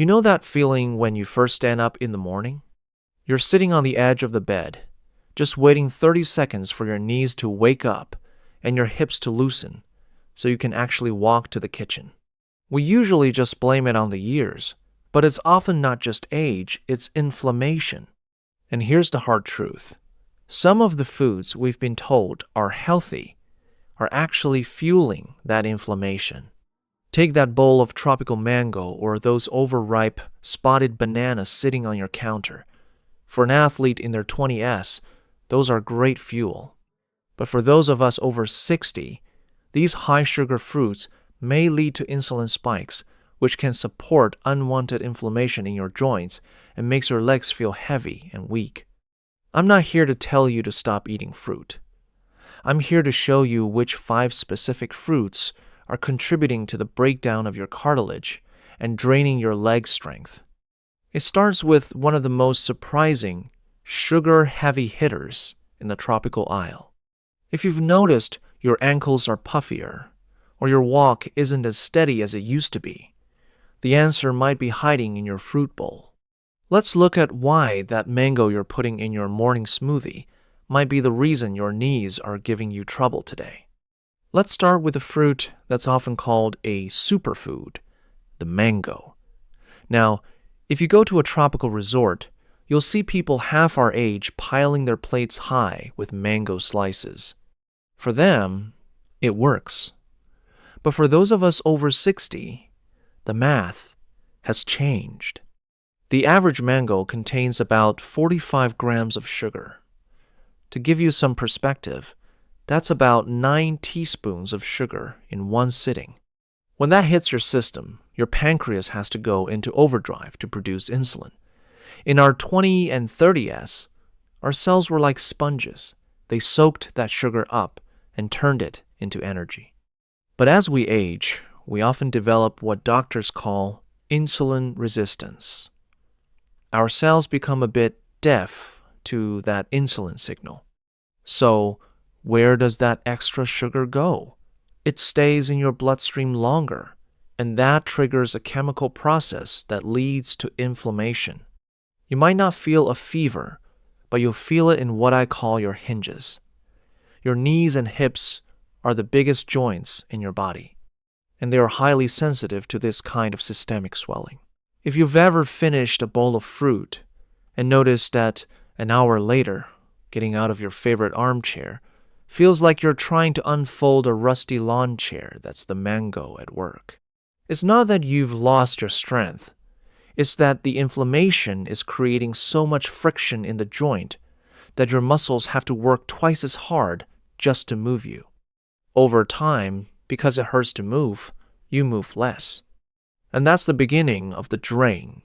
You know that feeling when you first stand up in the morning? You're sitting on the edge of the bed, just waiting 30 seconds for your knees to wake up and your hips to loosen so you can actually walk to the kitchen. We usually just blame it on the years, but it's often not just age, it's inflammation. And here's the hard truth. Some of the foods we've been told are healthy are actually fueling that inflammation. Take that bowl of tropical mango or those overripe spotted bananas sitting on your counter. For an athlete in their 20s, those are great fuel. But for those of us over 60, these high-sugar fruits may lead to insulin spikes, which can support unwanted inflammation in your joints and makes your legs feel heavy and weak. I'm not here to tell you to stop eating fruit. I'm here to show you which 5 specific fruits are contributing to the breakdown of your cartilage and draining your leg strength. It starts with one of the most surprising, sugar-heavy hitters in the tropical aisle. If you've noticed your ankles are puffier, or your walk isn't as steady as it used to be, the answer might be hiding in your fruit bowl. Let's look at why that mango you're putting in your morning smoothie might be the reason your knees are giving you trouble today. Let's start with a fruit that's often called a superfood, the mango. Now, if you go to a tropical resort, you'll see people half our age piling their plates high with mango slices. For them, it works. But for those of us over 60, the math has changed. The average mango contains about 45 grams of sugar. To give you some perspective, that's about 9 teaspoons of sugar in one sitting. When that hits your system, your pancreas has to go into overdrive to produce insulin. In our 20 and 30s, our cells were like sponges. They soaked that sugar up and turned it into energy. But as we age, we often develop what doctors call insulin resistance. Our cells become a bit deaf to that insulin signal. So, where does that extra sugar go? It stays in your bloodstream longer, and that triggers a chemical process that leads to inflammation. You might not feel a fever, but you'll feel it in what I call your hinges. Your knees and hips are the biggest joints in your body, and they are highly sensitive to this kind of systemic swelling. If you've ever finished a bowl of fruit and noticed that an hour later, getting out of your favorite armchair feels like you're trying to unfold a rusty lawn chair, that's the mango at work. It's not that you've lost your strength. It's that the inflammation is creating so much friction in the joint that your muscles have to work twice as hard just to move you. Over time, because it hurts to move, you move less. And that's the beginning of the drain.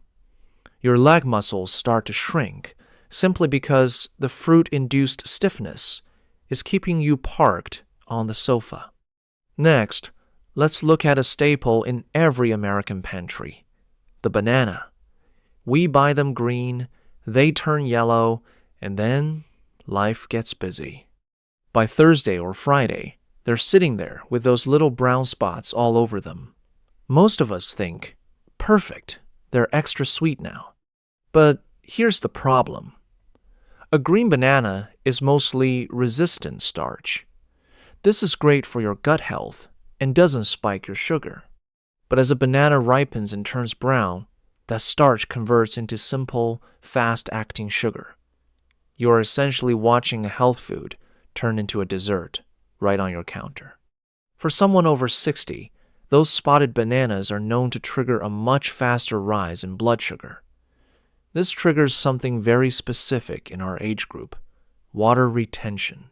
Your leg muscles start to shrink simply because the fruit-induced stiffness is keeping you parked on the sofa. Next, let's look at a staple in every American pantry, the banana. We buy them green, they turn yellow, and then life gets busy. By Thursday or Friday, they're sitting there with those little brown spots all over them. Most of us think, perfect, they're extra sweet now. But here's the problem. A green banana is mostly resistant starch. This is great for your gut health and doesn't spike your sugar. But as a banana ripens and turns brown, that starch converts into simple, fast-acting sugar. You are essentially watching a health food turn into a dessert right on your counter. For someone over 60, those spotted bananas are known to trigger a much faster rise in blood sugar. This triggers something very specific in our age group, water retention.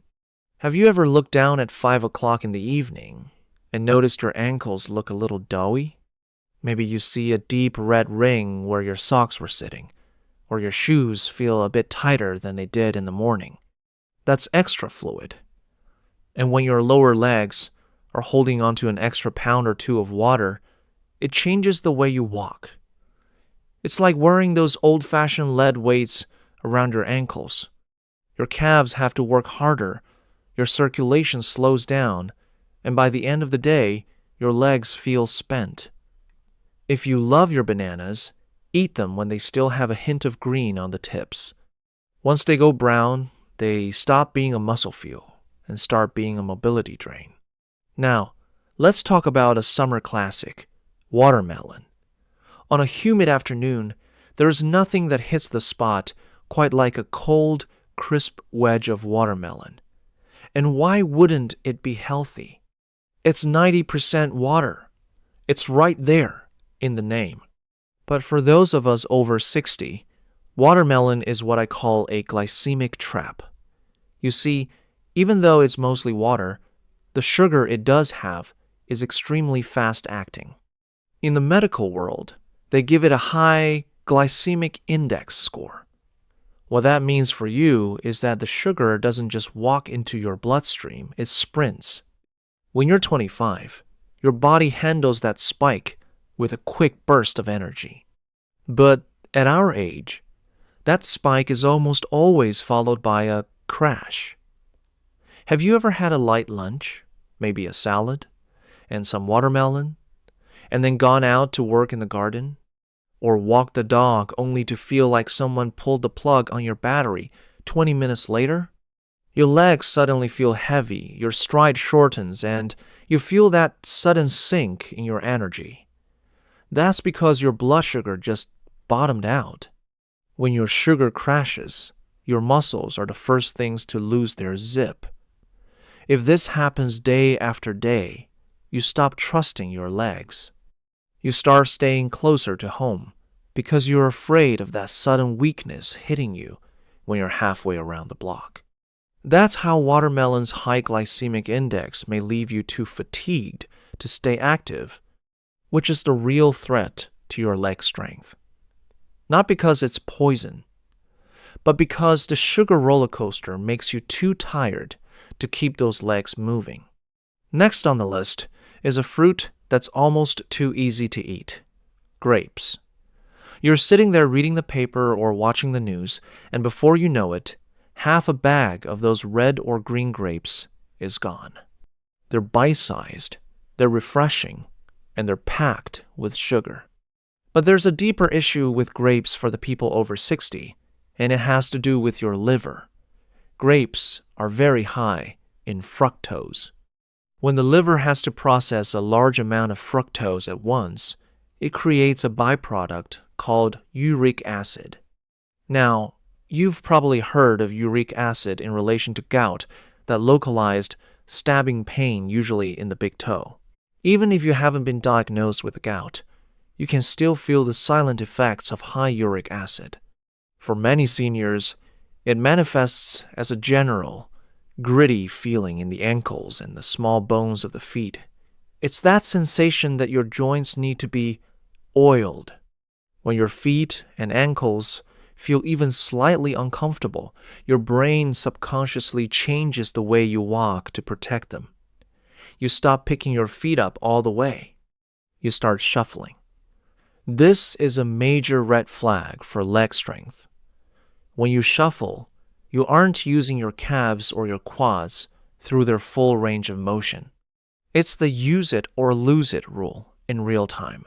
Have you ever looked down at 5 o'clock in the evening and noticed your ankles look a little doughy? Maybe you see a deep red ring where your socks were sitting, or your shoes feel a bit tighter than they did in the morning. That's extra fluid. And when your lower legs are holding onto an extra pound or two of water, it changes the way you walk. It's like wearing those old-fashioned lead weights around your ankles. Your calves have to work harder, your circulation slows down, and by the end of the day, your legs feel spent. If you love your bananas, Eat them when they still have a hint of green on the tips. Once they go brown, they stop being a muscle fuel and start being a mobility drain. Now, let's talk about a summer classic, watermelon. On a humid afternoon, there is nothing that hits the spot quite like a cold, crisp wedge of watermelon. And why wouldn't it be healthy? It's 90% water. It's right there in the name. But for those of us over 60, watermelon is what I call a glycemic trap. You see, even though it's mostly water, the sugar it does have is extremely fast-acting. In the medical world, they give it a high glycemic index score. What that means for you is that the sugar doesn't just walk into your bloodstream, it sprints. When you're 25, your body handles that spike with a quick burst of energy. But at our age, that spike is almost always followed by a crash. Have you ever had a light lunch, maybe a salad, and some watermelon, and then gone out to work in the garden? Or walked the dog only to feel like someone pulled the plug on your battery 20 minutes later? Your legs suddenly feel heavy, your stride shortens, and you feel that sudden sink in your energy. That's because your blood sugar just bottomed out. When your sugar crashes, your muscles are the first things to lose their zip. If this happens day after day, you stop trusting your legs. You start staying closer to home because you're afraid of that sudden weakness hitting you when you're halfway around the block. That's how watermelon's high glycemic index may leave you too fatigued to stay active, which is the real threat to your leg strength. Not because it's poison, but because the sugar roller coaster makes you too tired to keep those legs moving. Next on the list is a fruit that's almost too easy to eat: grapes. You're sitting there reading the paper or watching the news, and before you know it, half a bag of those red or green grapes is gone. They're bite-sized, they're refreshing, and they're packed with sugar. But there's a deeper issue with grapes for the people over 60, and it has to do with your liver. Grapes are very high in fructose. When the liver has to process a large amount of fructose at once, it creates a byproduct called uric acid. Now, you've probably heard of uric acid in relation to gout, that localized stabbing pain usually in the big toe. Even if you haven't been diagnosed with gout, you can still feel the silent effects of high uric acid. For many seniors, it manifests as a general, gritty feeling in the ankles and the small bones of the feet. It's that sensation that your joints need to be oiled. When your feet and ankles feel even slightly uncomfortable, your brain subconsciously changes the way you walk to protect them. You stop picking your feet up all the way. You start shuffling. This is a major red flag for leg strength. When you shuffle, you aren't using your calves or your quads through their full range of motion. It's the use it or lose it rule in real time.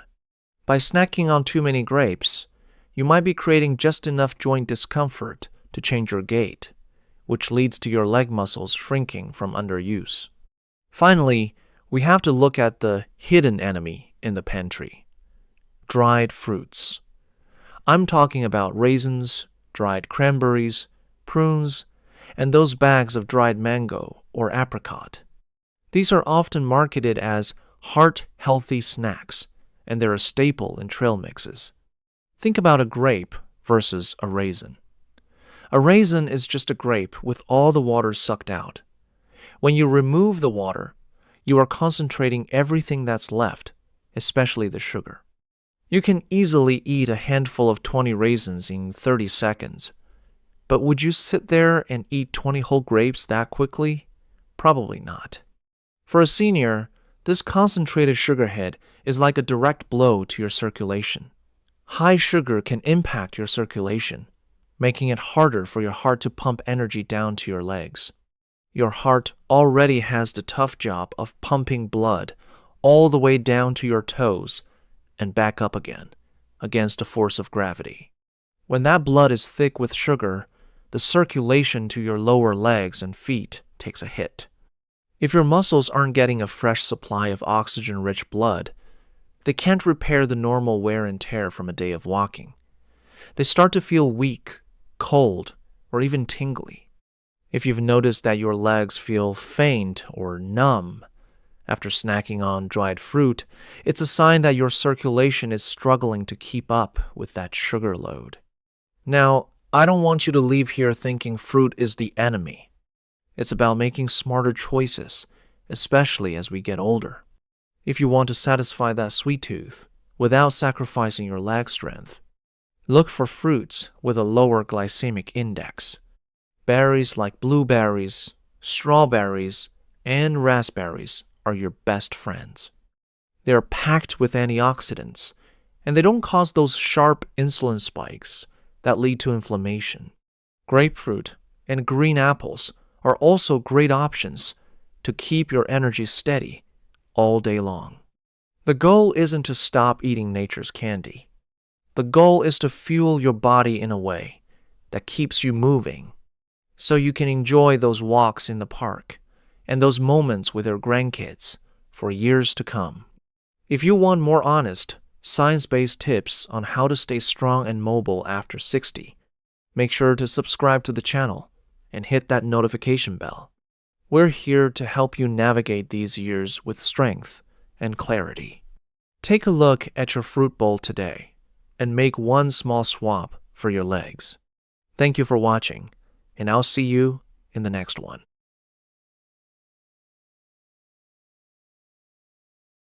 By snacking on too many grapes, you might be creating just enough joint discomfort to change your gait, which leads to your leg muscles shrinking from underuse. Finally, we have to look at the hidden enemy in the pantry: dried fruits. I'm talking about raisins, dried cranberries, prunes, and those bags of dried mango or apricot. These are often marketed as heart-healthy snacks, and they're a staple in trail mixes. Think about a grape versus a raisin. A raisin is just a grape with all the water sucked out. When you remove the water, you are concentrating everything that's left, especially the sugar. You can easily eat a handful of 20 raisins in 30 seconds. But would you sit there and eat 20 whole grapes that quickly? Probably not. For a senior, this concentrated sugar hit is like a direct blow to your circulation. High sugar can impact your circulation, making it harder for your heart to pump energy down to your legs. Your heart already has the tough job of pumping blood all the way down to your toes and back up again against the force of gravity. When that blood is thick with sugar, the circulation to your lower legs and feet takes a hit. If your muscles aren't getting a fresh supply of oxygen-rich blood, they can't repair the normal wear and tear from a day of walking. They start to feel weak, cold, or even tingly. If you've noticed that your legs feel faint or numb after snacking on dried fruit, it's a sign that your circulation is struggling to keep up with that sugar load. Now, I don't want you to leave here thinking fruit is the enemy. It's about making smarter choices, especially as we get older. If you want to satisfy that sweet tooth without sacrificing your leg strength, look for fruits with a lower glycemic index. Berries like blueberries, strawberries, and raspberries are your best friends. They are packed with antioxidants, and they don't cause those sharp insulin spikes that lead to inflammation. Grapefruit and green apples are also great options to keep your energy steady all day long. The goal isn't to stop eating nature's candy. The goal is to fuel your body in a way that keeps you moving, so you can enjoy those walks in the park and those moments with your grandkids for years to come. If you want more honest, science-based tips on how to stay strong and mobile after 60, make sure to subscribe to the channel and hit that notification bell. We're here to help you navigate these years with strength and clarity. Take a look at your fruit bowl today and make one small swap for your legs. Thank you for watching, and I'll see you in the next one.